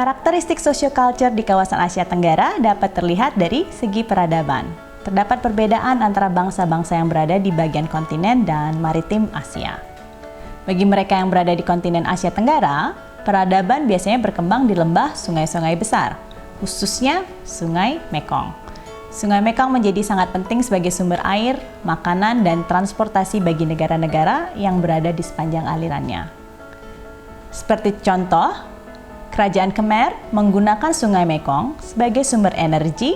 Karakteristik sosiokultur di kawasan Asia Tenggara dapat terlihat dari segi peradaban. Terdapat perbedaan antara bangsa-bangsa yang berada di bagian kontinen dan maritim Asia. Bagi mereka yang berada di kontinen Asia Tenggara, peradaban biasanya berkembang di lembah sungai-sungai besar, khususnya Sungai Mekong. Sungai Mekong menjadi sangat penting sebagai sumber air, makanan, dan transportasi bagi negara-negara yang berada di sepanjang alirannya. Seperti contoh, Kerajaan Khmer menggunakan Sungai Mekong sebagai sumber energi,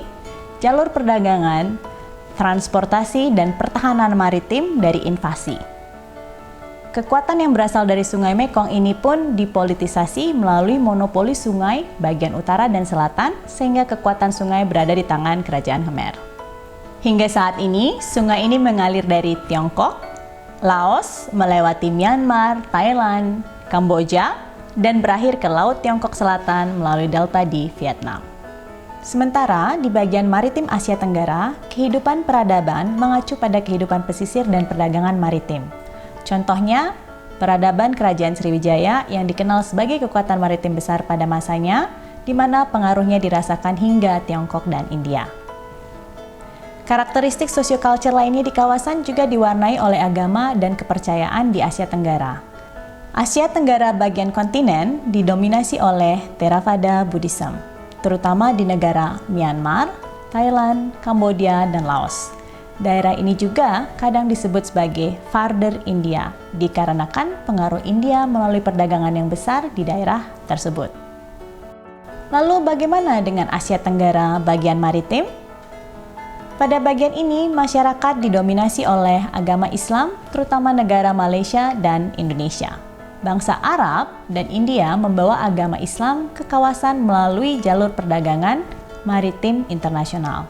jalur perdagangan, transportasi, dan pertahanan maritim dari invasi. Kekuatan yang berasal dari Sungai Mekong ini pun dipolitisasi melalui monopoli sungai bagian utara dan selatan, sehingga kekuatan sungai berada di tangan Kerajaan Khmer. Hingga saat ini, sungai ini mengalir dari Tiongkok, Laos, melewati Myanmar, Thailand, Kamboja, dan berakhir ke Laut Tiongkok Selatan melalui delta di Vietnam. Sementara di bagian maritim Asia Tenggara, kehidupan peradaban mengacu pada kehidupan pesisir dan perdagangan maritim. Contohnya, peradaban Kerajaan Sriwijaya yang dikenal sebagai kekuatan maritim besar pada masanya, di mana pengaruhnya dirasakan hingga Tiongkok dan India. Karakteristik sosiokultur lainnya di kawasan juga diwarnai oleh agama dan kepercayaan di Asia Tenggara. Asia Tenggara bagian kontinen didominasi oleh Theravada Buddhism, terutama di negara Myanmar, Thailand, Kamboja, dan Laos. Daerah ini juga kadang disebut sebagai Farther India, dikarenakan pengaruh India melalui perdagangan yang besar di daerah tersebut. Lalu bagaimana dengan Asia Tenggara bagian maritim? Pada bagian ini, masyarakat didominasi oleh agama Islam, terutama negara Malaysia dan Indonesia. Bangsa Arab dan India membawa agama Islam ke kawasan melalui jalur perdagangan maritim internasional.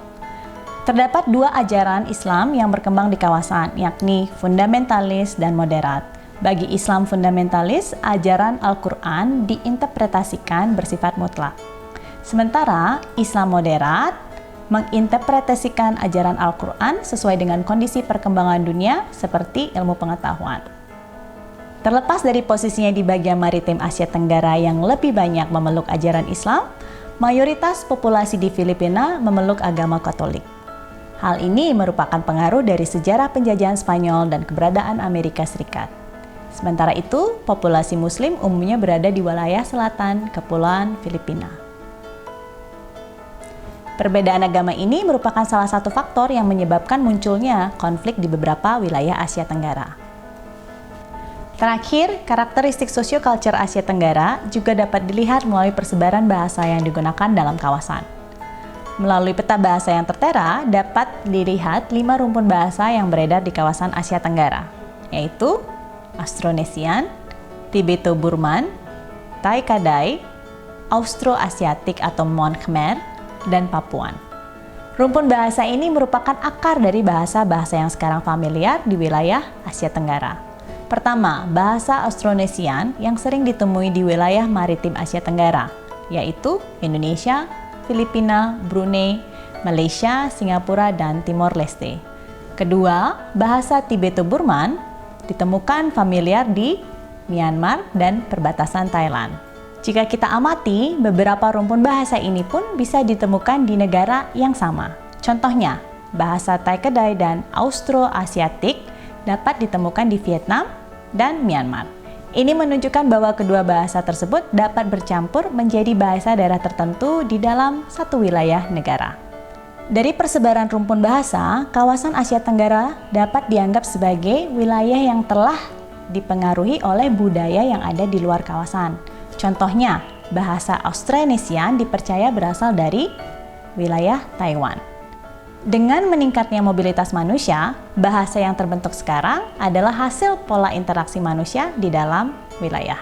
Terdapat dua ajaran Islam yang berkembang di kawasan, yakni fundamentalis dan moderat. Bagi Islam fundamentalis, ajaran Al-Quran diinterpretasikan bersifat mutlak. Sementara Islam moderat menginterpretasikan ajaran Al-Quran sesuai dengan kondisi perkembangan dunia seperti ilmu pengetahuan. Terlepas dari posisinya di bagian maritim Asia Tenggara yang lebih banyak memeluk ajaran Islam, mayoritas populasi di Filipina memeluk agama Katolik. Hal ini merupakan pengaruh dari sejarah penjajahan Spanyol dan keberadaan Amerika Serikat. Sementara itu, populasi Muslim umumnya berada di wilayah selatan Kepulauan Filipina. Perbedaan agama ini merupakan salah satu faktor yang menyebabkan munculnya konflik di beberapa wilayah Asia Tenggara. Terakhir, karakteristik sosiokultur Asia Tenggara juga dapat dilihat melalui persebaran bahasa yang digunakan dalam kawasan. Melalui peta bahasa yang tertera, dapat dilihat 5 rumpun bahasa yang beredar di kawasan Asia Tenggara, yaitu Austronesian, Tibeto-Burman, Tai-Kadai, Austro-Asiatik atau Mon Khmer, dan Papuan. Rumpun bahasa ini merupakan akar dari bahasa-bahasa yang sekarang familiar di wilayah Asia Tenggara. Pertama, bahasa Austronesian yang sering ditemui di wilayah maritim Asia Tenggara, yaitu Indonesia, Filipina, Brunei, Malaysia, Singapura, dan Timor Leste. Kedua, bahasa Tibeto-Burman ditemukan familiar di Myanmar dan perbatasan Thailand. Jika kita amati, beberapa rumpun bahasa ini pun bisa ditemukan di negara yang sama. Contohnya, bahasa Tai-Kadai dan Austro-Asiatik dapat ditemukan di Vietnam dan Myanmar. Ini menunjukkan bahwa kedua bahasa tersebut dapat bercampur menjadi bahasa daerah tertentu di dalam satu wilayah negara. Dari persebaran rumpun bahasa, kawasan Asia Tenggara dapat dianggap sebagai wilayah yang telah dipengaruhi oleh budaya yang ada di luar kawasan. Contohnya, bahasa Austronesian dipercaya berasal dari wilayah Taiwan. Dengan meningkatnya mobilitas manusia, bahasa yang terbentuk sekarang adalah hasil pola interaksi manusia di dalam wilayah.